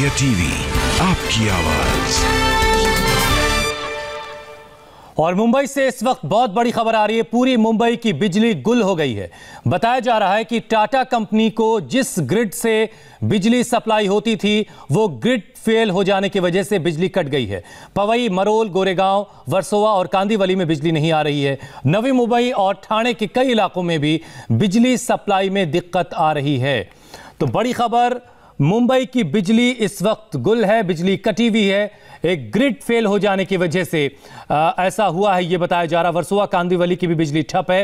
India TV, आपकी आवाज। और मुंबई से इस वक्त बहुत बड़ी खबर आ रही है। पूरी मुंबई की बिजली गुल हो गई है। बताया जा रहा है कि टाटा कंपनी को जिस ग्रिड से बिजली सप्लाई होती थी वो ग्रिड फेल हो जाने की वजह से बिजली कट गई है। पवई, मरोल, गोरेगांव, वर्सोवा और कांदिवली में बिजली नहीं आ रही है। नवी मुंबई और ठाणे के कई इलाकों में भी बिजली सप्लाई में दिक्कत आ रही है। तो बड़ी खबर, मुंबई की बिजली इस वक्त गुल है, बिजली कटी हुई है। एक ग्रिड फेल हो जाने की वजह से ऐसा हुआ है, यह बताया जा रहा। वर्सोवा, कांदिवली की भी बिजली ठप है।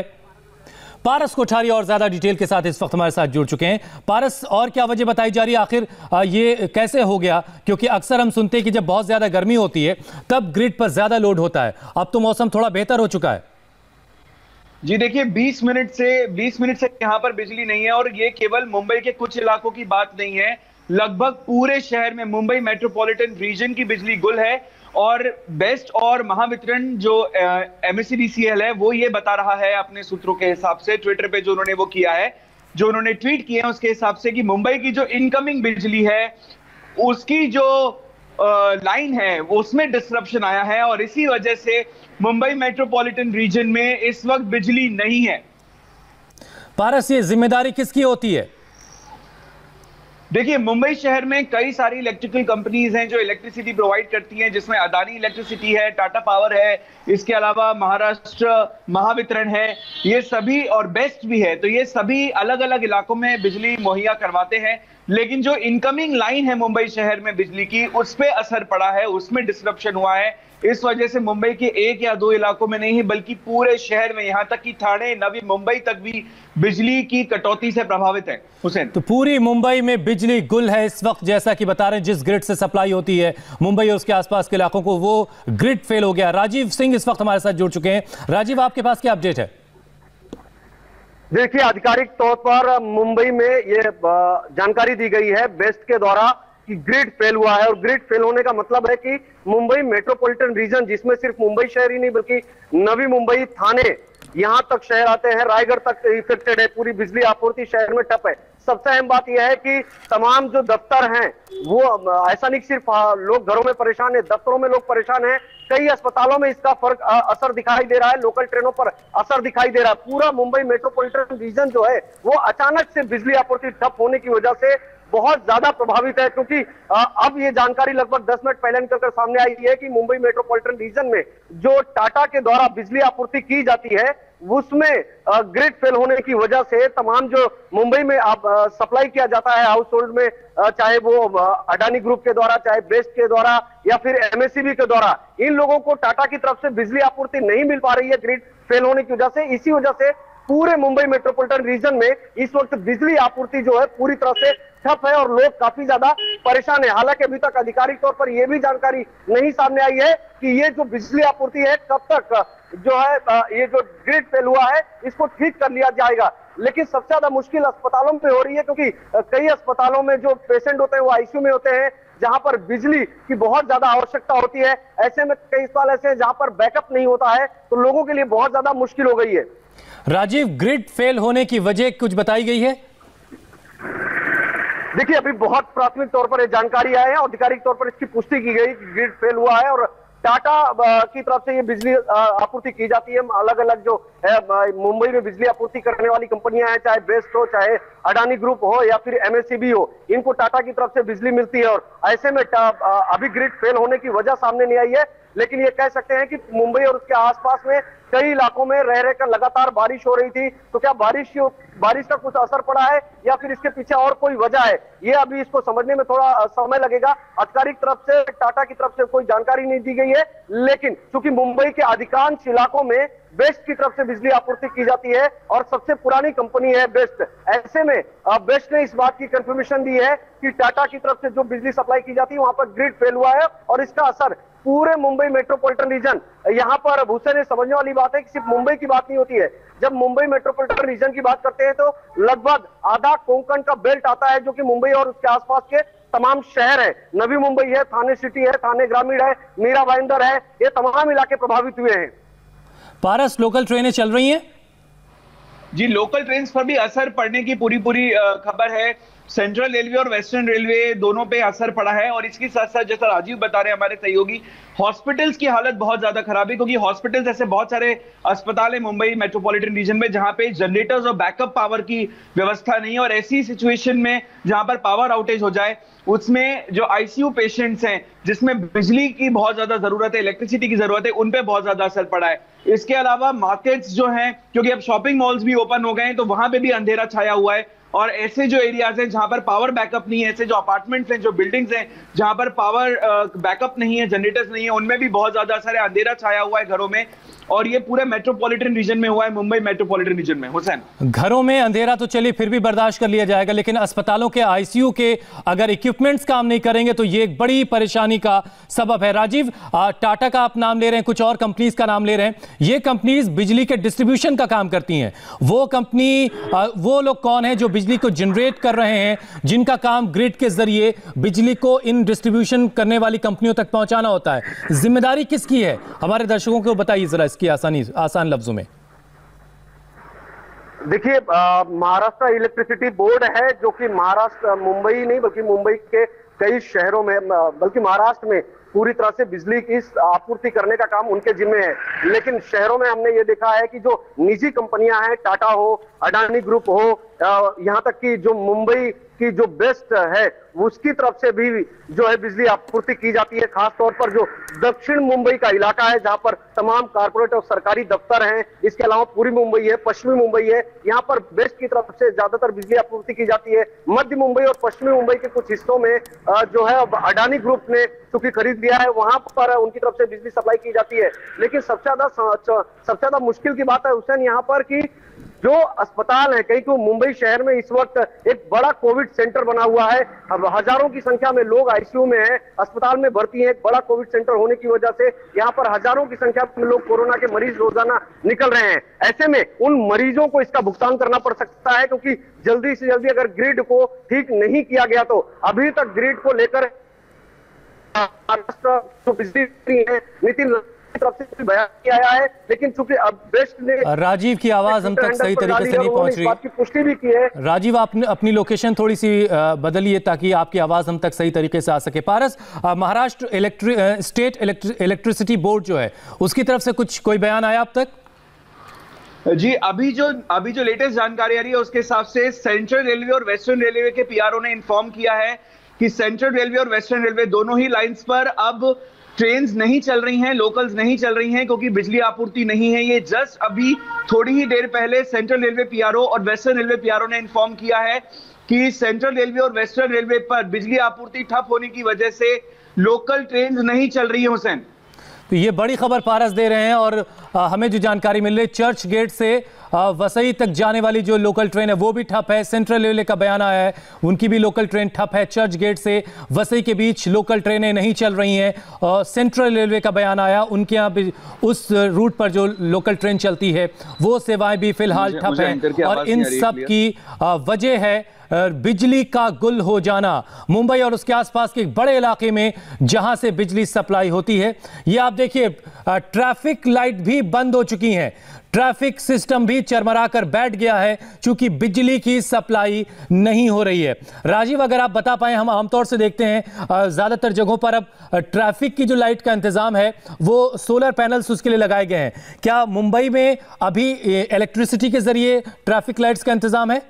पारस कोठारी और ज्यादा डिटेल के साथ इस वक्त हमारे साथ जुड़ चुके हैं। पारस, और क्या वजह बताई जा रही है, आखिर ये कैसे हो गया? क्योंकि अक्सर हम सुनते हैं कि जब बहुत ज्यादा गर्मी होती है तब ग्रिड पर ज्यादा लोड होता है। अब तो मौसम थोड़ा बेहतर हो चुका है। जी देखिए, 20 मिनट से यहाँ पर बिजली नहीं है। और ये केवल मुंबई के कुछ इलाकों की बात नहीं है, लगभग पूरे शहर में, मुंबई मेट्रोपॉलिटन रीजन की बिजली गुल है। और बेस्ट और महावितरण जो MSEDCL है वो ये बता रहा है अपने सूत्रों के हिसाब से, ट्विटर पे जो उन्होंने वो किया है, जो उन्होंने ट्वीट किए हैं उसके हिसाब से, कि मुंबई की जो इनकमिंग बिजली है उसकी जो लाइन है उसमें डिसरप्शन आया है और इसी वजह से मुंबई मेट्रोपॉलिटन रीजन में इस वक्त बिजली नहीं है। पारस, ये जिम्मेदारी किसकी होती है? देखिए, मुंबई शहर में कई सारी इलेक्ट्रिकल कंपनीज हैं जो इलेक्ट्रिसिटी प्रोवाइड करती हैं, जिसमें अदानी इलेक्ट्रिसिटी है, टाटा पावर है, इसके अलावा महाराष्ट्र महावितरण है, ये सभी, और बेस्ट भी है। तो ये सभी अलग अलग इलाकों में बिजली मुहैया करवाते हैं। लेकिन जो इनकमिंग लाइन है मुंबई शहर में बिजली की, उस पर असर पड़ा है, उसमें डिसरप्शन हुआ है। इस वजह से मुंबई के एक या दो इलाकों में नहीं बल्कि पूरे शहर में, यहां तक कि ठाणे, नवी मुंबई तक भी बिजली की कटौती से प्रभावित है। हुसैन, तो पूरी मुंबई में बिजली गुल है इस वक्त, जैसा कि बता रहे हैं। जिस ग्रिड से सप्लाई होती है मुंबई और उसके आसपास के इलाकों को, वो ग्रिड फेल हो गया। राजीव सिंह इस वक्त हमारे साथ जुड़ चुके हैं। राजीव, आपके पास क्या अपडेट है? देखिए, आधिकारिक तौर पर मुंबई में ये जानकारी दी गई है बेस्ट के द्वारा कि ग्रिड फेल हुआ है। और ग्रिड फेल होने का मतलब है कि मुंबई मेट्रोपॉलिटन रीजन, जिसमें सिर्फ मुंबई शहर ही नहीं बल्कि नवी मुंबई, थाने, यहां तक शहर आते हैं, रायगढ़ तक इफेक्टेड है। पूरी बिजली आपूर्ति शहर में ठप है। सबसे अहम बात यह है कि तमाम जो दफ्तर हैं वो, ऐसा नहीं सिर्फ लोग घरों में परेशान है, दफ्तरों में लोग परेशान हैं। कई अस्पतालों में इसका फर्क असर दिखाई दे रहा है, लोकल ट्रेनों पर असर दिखाई दे रहा है। पूरा मुंबई मेट्रोपॉलिटन रीजन जो है वो अचानक से बिजली आपूर्ति ठप होने की वजह से बहुत ज्यादा प्रभावित है। क्योंकि अब ये जानकारी लगभग 10 मिनट पहले निकलकर सामने आई है कि मुंबई मेट्रोपॉलिटन रीजन में जो टाटा के द्वारा बिजली आपूर्ति की जाती है उसमें ग्रिड फेल होने की वजह से तमाम जो मुंबई में सप्लाई किया जाता है हाउस होल्ड में, चाहे वो अडानी ग्रुप के द्वारा, चाहे बेस्ट के द्वारा या फिर MSEB के द्वारा, इन लोगों को टाटा की तरफ से बिजली आपूर्ति नहीं मिल पा रही है ग्रिड फेल होने की वजह से। इसी वजह से पूरे मुंबई मेट्रोपॉलिटन रीजन में इस वक्त बिजली आपूर्ति जो है पूरी तरह से ठप है और लोग काफी ज्यादा परेशान है। हालांकि अभी तक आधिकारिक तौर पर यह भी जानकारी नहीं सामने आई है कि ये जो बिजली आपूर्ति है कब तक जो है ये जो ग्रिड फेल हुआ है इसको ठीक कर लिया जाएगा। लेकिन सबसे ज्यादा मुश्किल अस्पतालों में हो रही है, क्योंकि कई अस्पतालों में जो पेशेंट होते हैं वो ICU में होते हैं, जहां पर बिजली की बहुत ज्यादा आवश्यकता होती है। ऐसे में कई अस्पताल ऐसे हैं जहां पर बैकअप नहीं होता है, तो लोगों के लिए बहुत ज्यादा मुश्किल हो गई है। राजीव, ग्रिड फेल होने की वजह कुछ बताई गई है? देखिए, अभी बहुत प्राथमिक तौर पर ये जानकारी आई है, आधिकारिक तौर पर इसकी पुष्टि की गई कि ग्रिड फेल हुआ है और टाटा की तरफ से ये बिजली आपूर्ति की जाती है। अलग अलग जो है मुंबई में बिजली आपूर्ति करने वाली कंपनियां हैं, चाहे बेस्ट हो, चाहे अडानी ग्रुप हो या फिर MSEB हो, इनको टाटा की तरफ से बिजली मिलती है। और ऐसे में अभी ग्रिड फेल होने की वजह सामने नहीं आई है, लेकिन ये कह सकते हैं कि मुंबई और उसके आसपास में कई इलाकों में रह रहकर लगातार बारिश हो रही थी। तो क्या बारिश का कुछ असर पड़ा है या फिर इसके पीछे और कोई वजह है, ये अभी इसको समझने में थोड़ा समय लगेगा। आधिकारिक तरफ से, टाटा की तरफ से कोई जानकारी नहीं दी गई है, लेकिन चूंकि मुंबई के अधिकांश इलाकों में बेस्ट की तरफ से बिजली आपूर्ति की जाती है और सबसे पुरानी कंपनी है बेस्ट, ऐसे में बेस्ट ने इस बात की कंफर्मेशन दी है कि टाटा की तरफ से जो बिजली सप्लाई की जाती है वहां पर ग्रिड फेल हुआ है और इसका असर पूरे मुंबई मेट्रोपॉलिटन रीजन, यहाँ पर भूषण ने समझने वाली बात है कि सिर्फ मुंबई की बात नहीं होती है। जब मुंबई मेट्रोपॉलिटन रीजन की बात करते हैं तो लगभग आधा कोंकण का बेल्ट आता है, जो कि मुंबई और उसके आसपास के तमाम शहर है। नवी मुंबई है, थाने सिटी है, थाने ग्रामीण है, मीरा भाईंदर है, ये तमाम इलाके प्रभावित हुए हैं। पारस, लोकल ट्रेनें चल रही हैं? जी, लोकल ट्रेन पर भी असर पड़ने की पूरी खबर है। सेंट्रल रेलवे और वेस्टर्न रेलवे दोनों पे असर पड़ा है। और इसके साथ साथ जैसा राजीव बता रहे हैं हमारे सहयोगी, हॉस्पिटल्स की हालत बहुत ज्यादा खराब है, क्योंकि हॉस्पिटल्स ऐसे बहुत सारे अस्पताल है मुंबई मेट्रोपॉलिटन रीजन में जहां पे जनरेटर्स और बैकअप पावर की व्यवस्था नहीं है। और ऐसी सिचुएशन में जहां पर पावर आउटेज हो जाए, उसमें जो आईसीयू पेशेंट्स हैं जिसमें बिजली की बहुत ज्यादा जरूरत है, इलेक्ट्रिसिटी की जरूरत है, उन पे बहुत ज्यादा असर पड़ा है। इसके अलावा मार्केट्स जो हैं, क्योंकि अब शॉपिंग मॉल्स भी ओपन हो गए हैं, तो वहां पे भी अंधेरा छाया हुआ है। और ऐसे जो एरियाज हैं जहां पर पावर बैकअप नहीं है, ऐसे जो अपार्टमेंट्स हैं, जो बिल्डिंग्स हैं जहां पर पावर बैकअप नहीं है, जनरेटर्स नहीं है, उनमें भी बहुत ज्यादा असर है, अंधेरा छाया हुआ है घरों में। और ये पूरे मेट्रोपॉलिटन रीजन में हुआ है, मुंबई मेट्रोपॉलिटन रीजन में। हुसैन, घरों में अंधेरा तो चलिए फिर भी बर्दाश्त कर लिया जाएगा, लेकिन अस्पतालों के आईसीयू के अगर इक्विपमेंट्स काम नहीं करेंगे तो ये एक बड़ी परेशानी का सबब है। राजीव, टाटा का आप नाम ले रहे हैं, कुछ और कंपनीज का नाम ले रहे हैं, ये कंपनीज बिजली के डिस्ट्रीब्यूशन का काम करती हैं। वो कंपनी, वो लोग कौन है जो बिजली को जनरेट कर रहे हैं, जिनका काम ग्रिड के जरिए बिजली को इन डिस्ट्रीब्यूशन करने वाली कंपनियों तक पहुंचाना होता है? जिम्मेदारी किसकी है? हमारे दर्शकों को बताइए जरा इसकी आसान लफ्जों में। देखिए, महाराष्ट्र इलेक्ट्रिसिटी बोर्ड है जो कि महाराष्ट्र, मुंबई नहीं बल्कि मुंबई के कई शहरों में, बल्कि महाराष्ट्र में पूरी तरह से बिजली की आपूर्ति करने का काम उनके जिम्मे है। लेकिन शहरों में हमने ये देखा है कि जो निजी कंपनियां हैं, टाटा हो, अडानी ग्रुप हो, यहाँ तक कि जो मुंबई की जो बेस्ट है उसकी तरफ से भी जो है बिजली आपूर्ति की जाती है। खासतौर पर जो दक्षिण मुंबई का इलाका है जहां पर तमाम कारपोरेट और सरकारी दफ्तर हैं, इसके अलावा पूरी मुंबई है, पश्चिमी मुंबई है, यहाँ पर बेस्ट की तरफ से ज्यादातर बिजली आपूर्ति की जाती है। मध्य मुंबई और पश्चिमी मुंबई के कुछ हिस्सों में जो है अडानी ग्रुप ने चूंकि खरीद लिया है, वहां पर उनकी तरफ से बिजली सप्लाई की जाती है। लेकिन सबसे ज्यादा मुश्किल की बात है हुसैन यहाँ पर कि जो अस्पताल है, कहीं को मुंबई शहर में इस वक्त एक बड़ा कोविड सेंटर बना हुआ है। अब हजारों की संख्या में लोग आईसीयू में हैं, अस्पताल में भर्ती हैं। एक बड़ा कोविड सेंटर होने की वजह से यहाँ पर हजारों की संख्या में लोग कोरोना के मरीज रोजाना निकल रहे हैं। ऐसे में उन मरीजों को इसका भुगतान करना पड़ सकता है, क्योंकि जल्दी से जल्दी अगर ग्रिड को ठीक नहीं किया गया तो अभी तक ग्रिड को लेकर महाराष्ट्र जो बिजली है नितिन तरफ से बयान किया आया है, लेकिन चूंकि अब बेस्ट ने, राजीव की आवाज हम तक सही तरीके से नहीं पहुंच रही, बात की पुष्टि भी की है। राजीव, आपने अपनी लोकेशन थोड़ी सी बदलिए ताकि आपकी आवाज हम तक सही तरीके से आ सके। पारस, महाराष्ट्र स्टेट इलेक्ट्रिसिटी बोर्ड जो है उसकी तरफ से कोई बयान आया अब तक? जी, अभी जो लेटेस्ट जानकारी आ रही है उसके हिसाब से सेंट्रल रेलवे और वेस्टर्न रेलवे के पीआरओ ने इन्फॉर्म किया है कि सेंट्रल रेलवे और वेस्टर्न रेलवे दोनों ही लाइंस पर अब ट्रेन्स नहीं चल रही हैं, लोकल्स नहीं चल रही हैं, क्योंकि बिजली आपूर्ति नहीं है। ये जस्ट अभी थोड़ी ही देर पहले सेंट्रल रेलवे पीआरओ और वेस्टर्न रेलवे पीआरओ ने इन्फॉर्म किया है कि सेंट्रल रेलवे और वेस्टर्न रेलवे पर बिजली आपूर्ति ठप होने की वजह से लोकल ट्रेन्स नहीं चल रही है। हुसैन, तो ये बड़ी खबर पारस दे रहे हैं। और हमें जो जानकारी मिल रही है, चर्च गेट से वसई तक जाने वाली जो लोकल ट्रेन है वो भी ठप है। सेंट्रल रेलवे का बयान आया है, उनकी भी लोकल ट्रेन ठप है। चर्च गेट से वसई के बीच लोकल ट्रेनें नहीं चल रही हैं। सेंट्रल रेलवे का बयान आया, उनके यहाँ भी उस रूट पर जो लोकल ट्रेन चलती है वो सेवाएं भी फिलहाल ठप हैं। और इन सब की वजह है बिजली का गुल हो जाना। मुंबई और उसके आसपास के एक बड़े इलाके में जहां से बिजली सप्लाई होती है, ये आप देखिए, ट्रैफिक लाइट भी बंद हो चुकी हैं, ट्रैफिक सिस्टम भी चरमरा कर बैठ गया है क्योंकि बिजली की सप्लाई नहीं हो रही है। राजीव, अगर आप बता पाएं, हम आमतौर से देखते हैं ज्यादातर जगहों पर अब ट्रैफिक की जो लाइट का इंतजाम है वो सोलर पैनल्स उसके लिए लगाए गए हैं। क्या मुंबई में अभी इलेक्ट्रिसिटी के जरिए ट्रैफिक लाइट्स का इंतजाम है?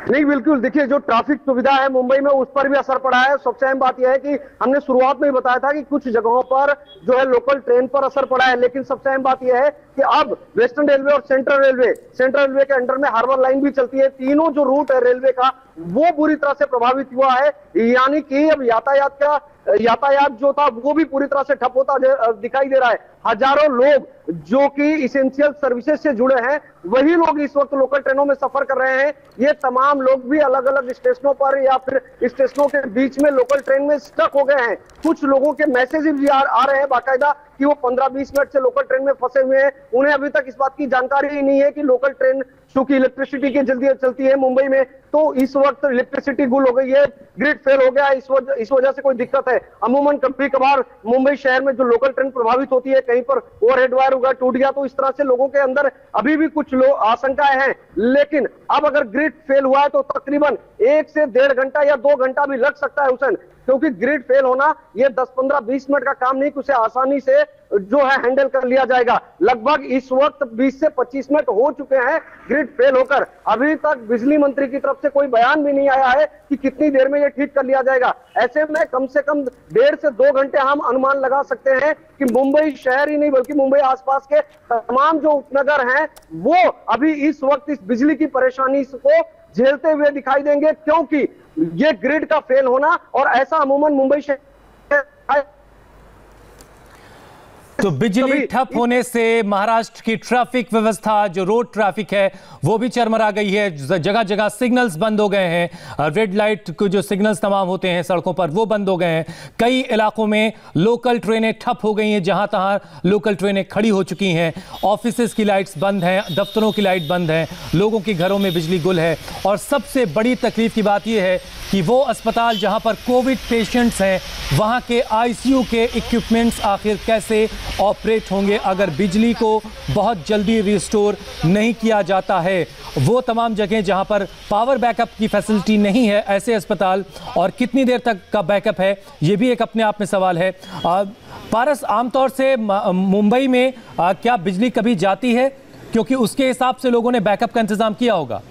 नहीं, बिल्कुल। देखिए, जो ट्रैफिक सुविधा है मुंबई में उस पर भी असर पड़ा है। सबसे अहम बात यह है कि हमने शुरुआत में ही बताया था कि कुछ जगहों पर जो है लोकल ट्रेन पर असर पड़ा है, लेकिन सबसे अहम बात यह है कि अब वेस्टर्न रेलवे और सेंट्रल रेलवे के अंडर में हार्बर लाइन भी चलती है। तीनों जो रूट है रेलवे का वो बुरी तरह से प्रभावित हुआ है, यानी कि अब यातायात जो था वो भी पूरी तरह से ठप होता दिखाई दे रहा है। हजारों लोग जो कि इसेंशियल सर्विसेज से जुड़े हैं वही लोग इस वक्त लोकल ट्रेनों में सफर कर रहे हैं। ये तमाम लोग भी अलग अलग स्टेशनों पर या फिर स्टेशनों के बीच में लोकल ट्रेन में स्टक हो गए हैं। कुछ लोगों के मैसेज भी आ रहे हैं बाकायदा कि वो 15-20 मिनट से लोकल ट्रेन में फंसे हुए हैं। उन्हें अभी तक इस बात की जानकारी ही नहीं है कि लोकल ट्रेन चूंकि इलेक्ट्रिसिटी की जल्दी चलती है मुंबई में, तो इस वक्त इलेक्ट्रिसिटी गुल हो गई है, ग्रिड फेल हो गया, इस वजह से कोई दिक्कत है। अमूमन कभी कभार मुंबई शहर में जो लोकल ट्रेन प्रभावित होती है, कहीं पर ओवरहेड वायर होगा टूट गया, तो इस तरह से लोगों के अंदर अभी भी कुछ आशंकाएं हैं। लेकिन अब अगर ग्रिड फेल हुआ है तो तकरीबन 1 से 1.5 घंटा या 2 घंटा भी लग सकता है हुसैन, क्योंकि ग्रिड फेल होना ये 10, 15, 20 मिनट का काम नहीं कि उसे आसानी से जो है हैंडल कर लिया जाएगा। लगभग इस वक्त 20 से 25 मिनट हो चुके हैं ग्रिड फेल होकर, अभी तक बिजली मंत्री की तरफ से कोई बयान भी नहीं आया है कि कितनी देर में ये ठीक कर लिया जाएगा। ऐसे में कम से कम 1.5 से 2 घंटे हम अनुमान लगा सकते हैं कि मुंबई शहर ही नहीं बल्कि मुंबई आसपास के तमाम जो उपनगर हैं वो अभी इस वक्त इस बिजली की परेशानी को झेलते हुए दिखाई देंगे, क्योंकि ये ग्रिड का फेल होना और ऐसा अमूमन मुंबई शहर तो बिजली ठप होने से महाराष्ट्र की ट्रैफिक व्यवस्था, जो रोड ट्रैफिक है, वो भी चरमरा गई है। जगह जगह सिग्नल्स बंद हो गए हैं, रेड लाइट के जो सिग्नल्स तमाम होते हैं सड़कों पर वो बंद हो गए हैं। कई इलाकों में लोकल ट्रेनें ठप हो गई हैं, जहां तहां लोकल ट्रेनें खड़ी हो चुकी हैं। ऑफिसेज की लाइट्स बंद हैं, दफ्तरों की लाइट बंद हैं, लोगों के घरों में बिजली गुल है। और सबसे बड़ी तकलीफ की बात यह है कि वो अस्पताल जहां पर कोविड पेशेंट्स हैं, वहां के आईसीयू के इक्विपमेंट्स आखिर कैसे ऑपरेट होंगे अगर बिजली को बहुत जल्दी रिस्टोर नहीं किया जाता है। वो तमाम जगह जहां पर पावर बैकअप की फैसिलिटी नहीं है, ऐसे अस्पताल, और कितनी देर तक का बैकअप है, ये भी एक अपने आप में सवाल है। पारस, आमतौर से मुंबई में क्या बिजली कभी जाती है? क्योंकि उसके हिसाब से लोगों ने बैकअप का इंतजाम किया होगा।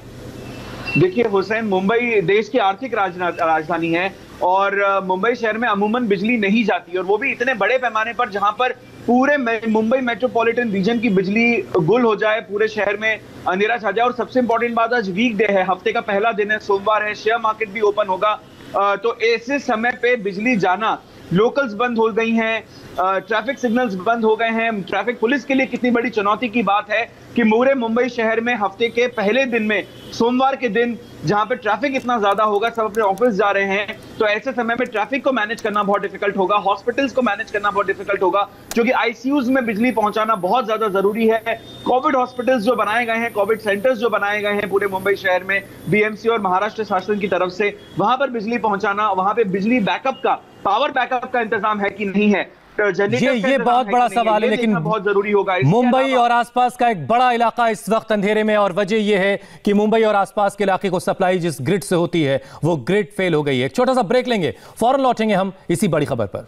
देखिए हुसैन, मुंबई देश की आर्थिक राजधानी है और मुंबई शहर में अमूमन बिजली नहीं जाती, और वो भी इतने बड़े पैमाने पर जहां पर पूरे मुंबई मेट्रोपॉलिटन रीजन की बिजली गुल हो जाए, पूरे शहर में अंधेरा छा जाए। और सबसे इंपॉर्टेंट बात, आज वीक डे है, हफ्ते का पहला दिन है, सोमवार है, शेयर मार्केट भी ओपन होगा, तो ऐसे समय पे बिजली जाना, लोकल्स बंद हो गई हैं, ट्रैफिक सिग्नल्स बंद हो गए हैं। ट्रैफिक पुलिस के लिए कितनी बड़ी चुनौती की बात है कि पूरे मुंबई शहर में हफ्ते के पहले दिन में, सोमवार के दिन, जहां पे ट्रैफिक इतना ज्यादा होगा, सब अपने ऑफिस जा रहे हैं, तो ऐसे समय में ट्रैफिक को मैनेज करना बहुत डिफिकल्ट होगा, हॉस्पिटल्स को मैनेज करना बहुत डिफिकल्ट होगा, क्योंकि आईसीयूज में बिजली पहुंचाना बहुत ज्यादा जरूरी है। कोविड हॉस्पिटल्स जो बनाए गए हैं, कोविड सेंटर्स जो बनाए गए हैं पूरे मुंबई शहर में बीएमसी और महाराष्ट्र शासन की तरफ से, वहां पर बिजली पहुंचाना, वहां पे बिजली बैकअप का, पावर बैकअप का इंतजाम है कि नहीं है, ये बहुत बड़ा सवाल है। लेकिन बहुत जरूरी होगा। मुंबई और आसपास का एक बड़ा इलाका इस वक्त अंधेरे में, और वजह यह है कि मुंबई और आसपास के इलाके को सप्लाई जिस ग्रिड से होती है वो ग्रिड फेल हो गई है। एक छोटा सा ब्रेक लेंगे, फौरन लौटेंगे हम इसी बड़ी खबर पर।